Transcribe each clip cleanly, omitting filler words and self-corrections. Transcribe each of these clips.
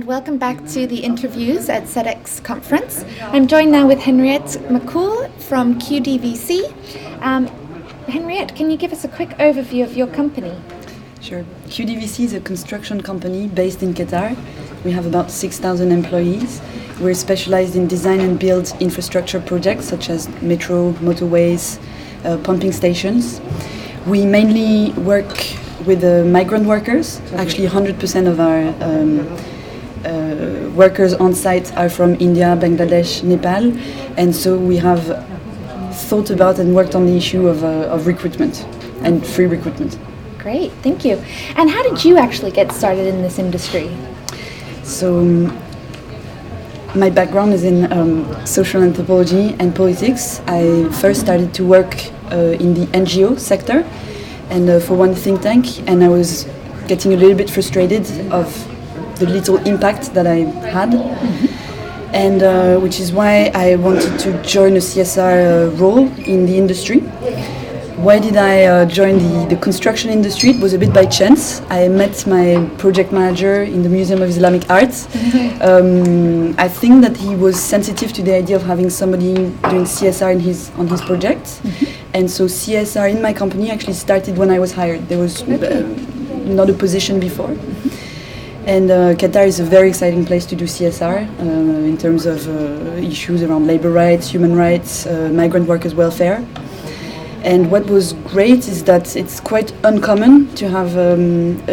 and welcome back to the interviews at Sedex conference. I'm joined now with Henriette McCool from QDVC. Henriette, can you give us a quick overview of your company? Sure. QDVC is a construction company based in Qatar. We have about 6,000 employees. We're specialized in design and build infrastructure projects such as metro, motorways, pumping stations. We mainly work with migrant workers. Actually, 100% of our workers on site are from India, Bangladesh, Nepal, and so we have thought about and worked on the issue of recruitment and free recruitment. Great, thank you. And how did you actually get started in this industry? So, my background is in social anthropology and politics. I first started to work in the NGO sector and for one think tank, and I was getting a little bit frustrated of the little impact that I had, and which is why I wanted to join a CSR role in the industry. Why did I join the construction industry? It was a bit by chance. I met my project manager in the Museum of Islamic Art. I think that he was sensitive to the idea of having somebody doing CSR on his project. And so CSR in my company actually started when I was hired. There was not a position before. And Qatar is a very exciting place to do CSR in terms of issues around labor rights, human rights, migrant workers' welfare. And what was great is that it's quite uncommon to have a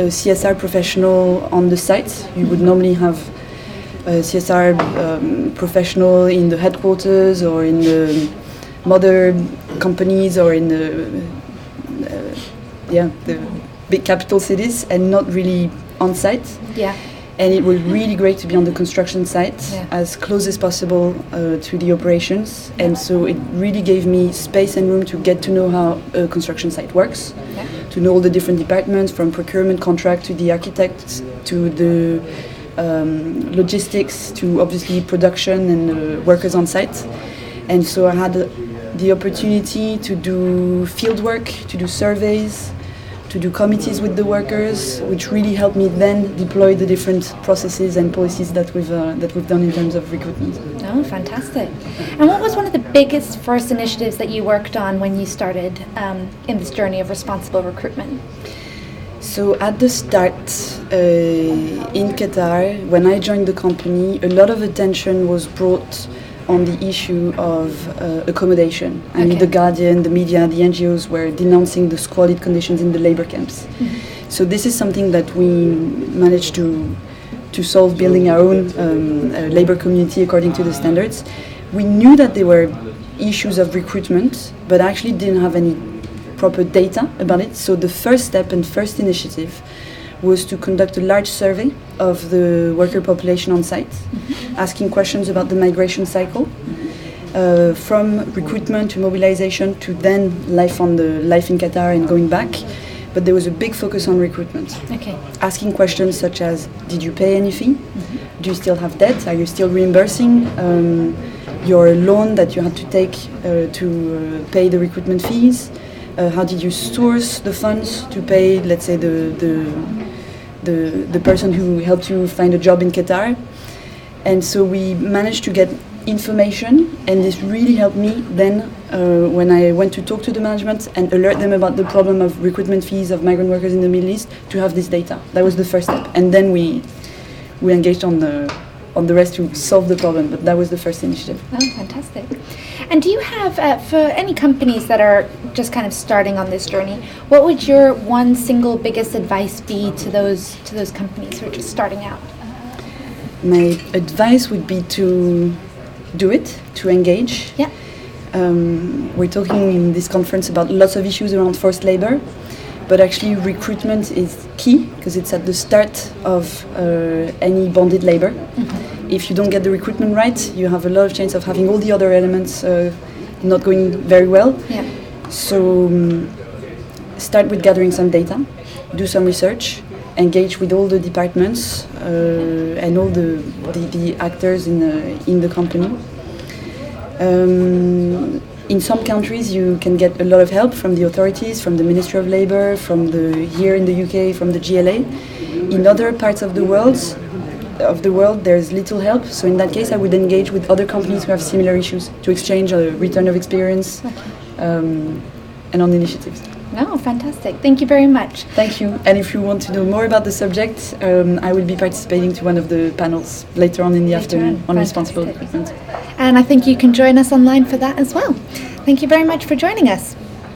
CSR professional on the site. You would normally have a CSR professional in the headquarters or in the mother companies or in the big capital cities, and not really on site. Yeah. And it was really great to be on the construction site, as close as possible to the operations. And so it really gave me space and room to get to know how a construction site works, to know all the different departments, from procurement, contract, to the architects, to the logistics, to obviously production and workers on site. And so I had the opportunity to do field work, to do surveys, to do committees with the workers, which really helped me then deploy the different processes and policies that we've done in terms of recruitment. Oh, fantastic. And what was one of the biggest first initiatives that you worked on when you started in this journey of responsible recruitment? So at the start, in Qatar, when I joined the company, a lot of attention was brought on the issue of accommodation. I mean, The Guardian, the media, the NGOs were denouncing the squalid conditions in the labor camps. So this is something that we managed to solve, building our own labor community according to the standards. We knew that there were issues of recruitment, but actually didn't have any proper data about it. So the first step and first initiative was to conduct a large survey of the worker population on site, asking questions about the migration cycle, from recruitment to mobilization to then life in Qatar and going back. But there was a big focus on recruitment. Asking questions such as, did you pay any fee? Do you still have debt? Are you still reimbursing your loan that you had to take to pay the recruitment fees? How did you source the funds to pay, let's say, the person who helped you find a job in Qatar? And so we managed to get information, and this really helped me then when I went to talk to the management and alert them about the problem of recruitment fees of migrant workers in the Middle East, to have this data. That was the first step. And then we engaged on the rest to solve the problem, but that was the first initiative. Oh, fantastic. And do you have, for any companies that are just kind of starting on this journey, what would your one single biggest advice be to those companies who are just starting out? My advice would be to do it, to engage. Yeah. We're talking in this conference about lots of issues around forced labor, but actually recruitment is key because it's at the start of any bonded labor. If you don't get the recruitment right, you have a lot of chance of having all the other elements not going very well. So start with gathering some data, do some research, engage with all the departments and all the actors in the company. In some countries you can get a lot of help from the authorities, from the Ministry of Labour, here in the UK, from the GLA. In other parts of the world, of the world, there's little help. So in that case, I would engage with other companies who have similar issues to exchange a return of experience and on initiatives. No, fantastic. Thank you very much. Thank you. And if you want to know more about the subject, I will be participating to one of the panels later on in the afternoon on responsible recruitment. And I think you can join us online for that as well. Thank you very much for joining us.